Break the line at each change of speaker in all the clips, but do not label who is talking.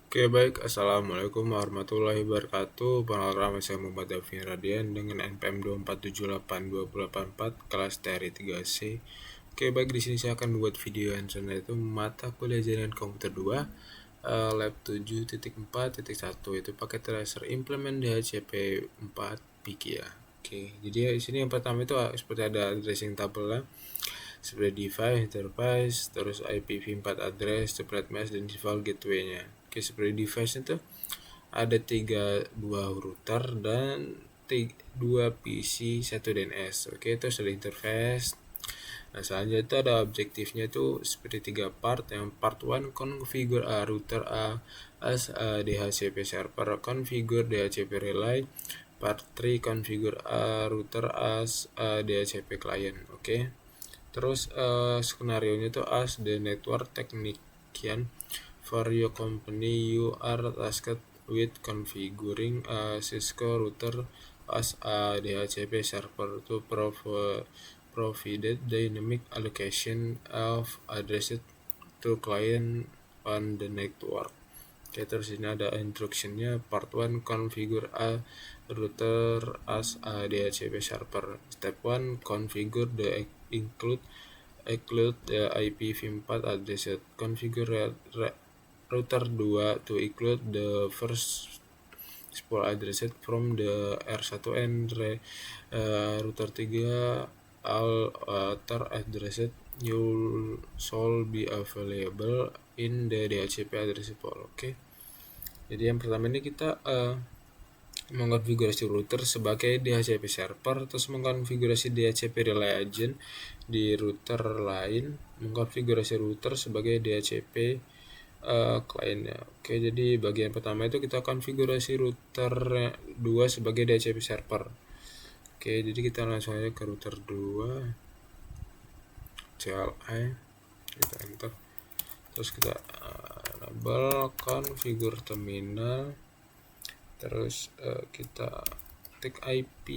Oke baik, Assalamualaikum warahmatullahi wabarakatuh. Perkenalkan nama saya Muhammad Davin Radian dengan NPM 2478284 kelas TRI 3C. Oke baik, di sini saya akan membuat video yang sebenarnya itu mata kuliah jaringan komputer 2 lab 7.4.1 itu pakai tracer implement DHCP 4 Piki ya. Oke, jadi di sini yang pertama itu seperti ada addressing table seperti device, interface, terus IPv4 address, separate mesh, dan default gateway-nya. Oke, seperti device itu ada dua router dan dua PC 1 DNS. Oke, itu ada interface. Nah, selanjutnya itu ada objektifnya itu seperti 3 part. Yang part 1 configure a router as a DHCP server, configure DHCP relay. Part 3 configure a router as a DHCP client. Oke. Terus skenario-nya itu as the network technician for your company, you are tasked with configuring a Cisco router as a DHCP server to provide dynamic allocation of addresses to client on the network. Oke, terus ini ada instructionnya. Part 1 configure a router as a DHCP server. Step 1 configure the include the IPv4 address. Configure router 2 to include the first spool address from the R1 and router 3 all other address you shall be available in the DHCP address pool. Oke. Jadi yang pertama ini kita mengkonfigurasi router sebagai DHCP server, terus mengkonfigurasi DHCP relay agent di router lain, mengkonfigurasi router sebagai DHCP kliennya. Oke, jadi bagian pertama itu kita konfigurasi router 2 sebagai DHCP server. Oke, jadi kita langsung aja ke router 2 CLI, kita enter, terus kita enable configure terminal, terus kita take IP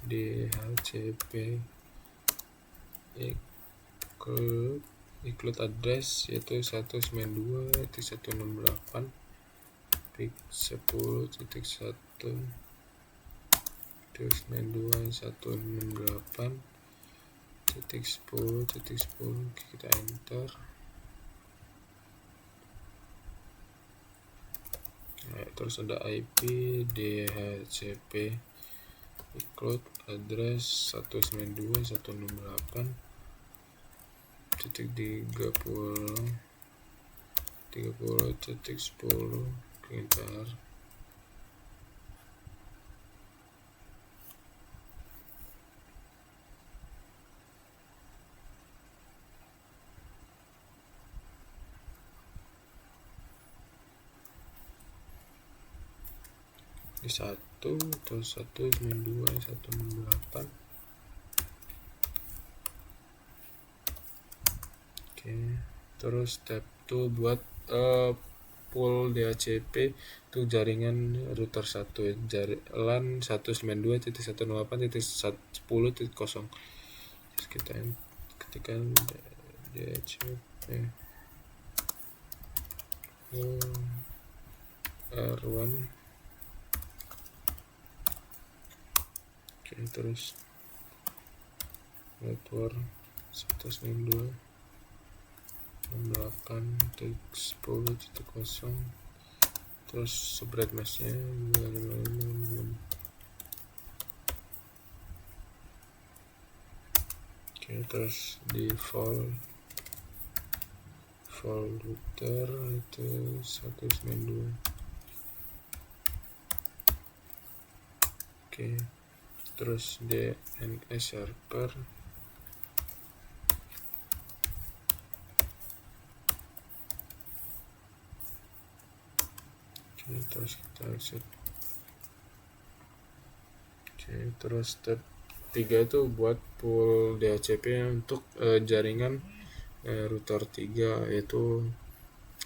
DHCP include address yaitu 192.168.168.10.10. Kita enter. Nah, terus ada IP DHCP include address 192.168.30.10. Enter. Di 1 terus 192.168. Oke, terus step 2 buat pool DHCP untuk jaringan router 1 LAN 192.168.10.0. Terus kita ketikkan DHCP R1. Oke, terus network 192.168.10.0, terus subnet meshnya 255. Oke, terus default router itu 192. Oke, terus DNS server. Oke, terus kita exit. Oke, terus step 3 itu buat pool DHCP untuk jaringan router 3 yaitu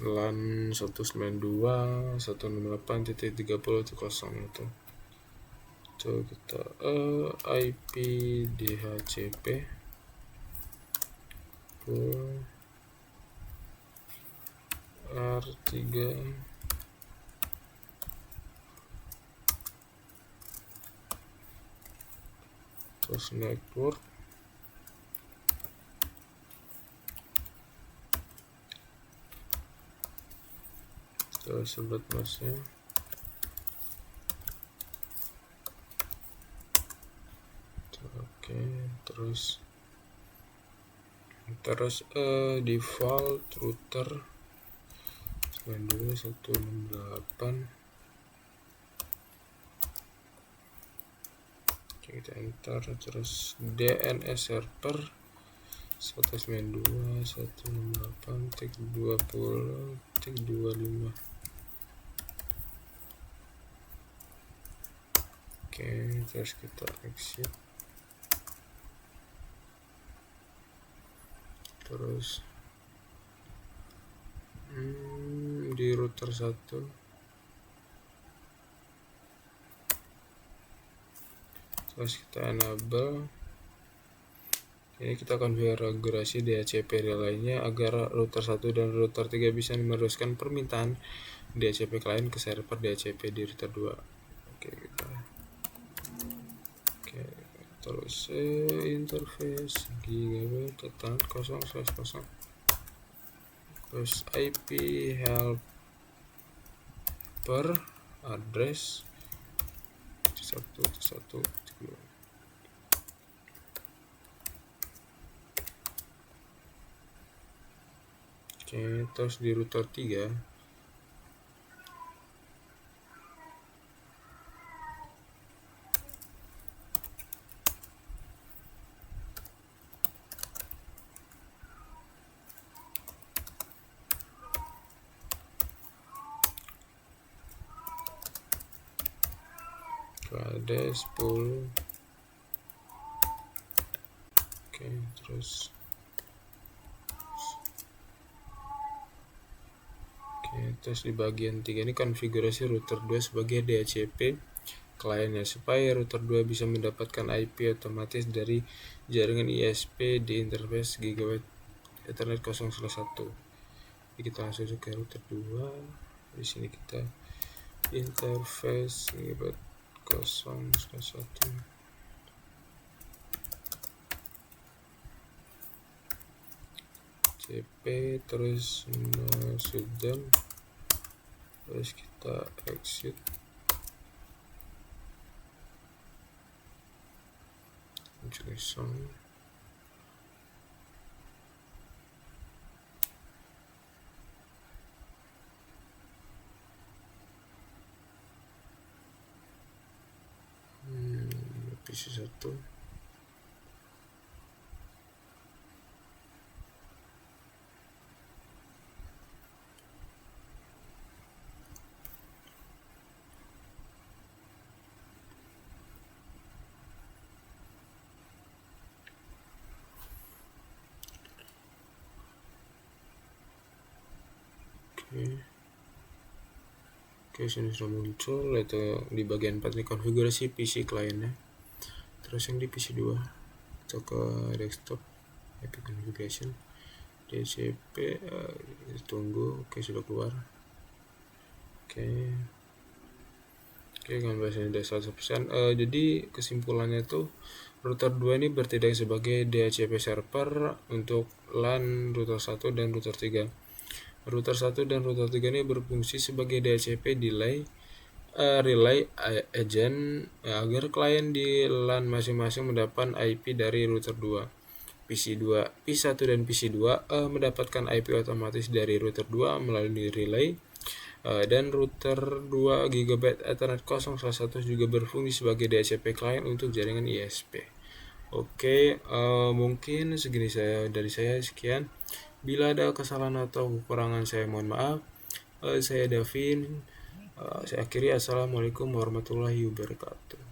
LAN 192.168.30.10 itu. Coba kita IP DHCP pool router 3, terus network, terus sobat masnya, oke, terus default router 92.168. Kita enter, terus DNS server 192.168.20.25. Oke, terus kita exit. Terus di router 1 terus kita enable. Ini kita konfigurasi DHCP relaynya agar router 1 dan router 3 bisa meneruskan permintaan DHCP klien ke server DHCP di router 2. Terus interface gigabit ethernet 0/0, terus IP helper address 1.1.2. Oke, terus di router 3 ada 10. Oke, terus di bagian 3 ini konfigurasi router 2 sebagai DHCP kliennya supaya router 2 bisa mendapatkan IP otomatis dari jaringan ISP di interface gigabit Ethernet 0/1. Jadi kita langsung ke router 2. Di sini kita interface gigabit 0/1 CP, terus sudah, terus kita exit. JSON PC 1. Oke, sini sudah muncul. Itu di bagian 4 ini konfigurasi PC kliennya. Terus yang di PC 2 kita ke desktop, IP configuration, DHCP, tunggu. Oke, sudah keluar. Oke, kan bahasanya udah 100%. Jadi kesimpulannya tuh router 2 ini bertindak sebagai DHCP server untuk LAN router 1 dan router 3. Router 1 dan router 3 ini berfungsi sebagai DHCP relay agent agar klien di LAN masing-masing mendapat IP dari router 2. P1 dan PC2 mendapatkan IP otomatis dari router 2 melalui relay, dan router 2 GB Ethernet 0/1 juga berfungsi sebagai DHCP klien untuk jaringan ISP. Oke, mungkin segini dari saya, sekian. Bila ada kesalahan atau kekurangan saya mohon maaf. Saya Davin. Saya akhiri. Assalamualaikum warahmatullahi wabarakatuh.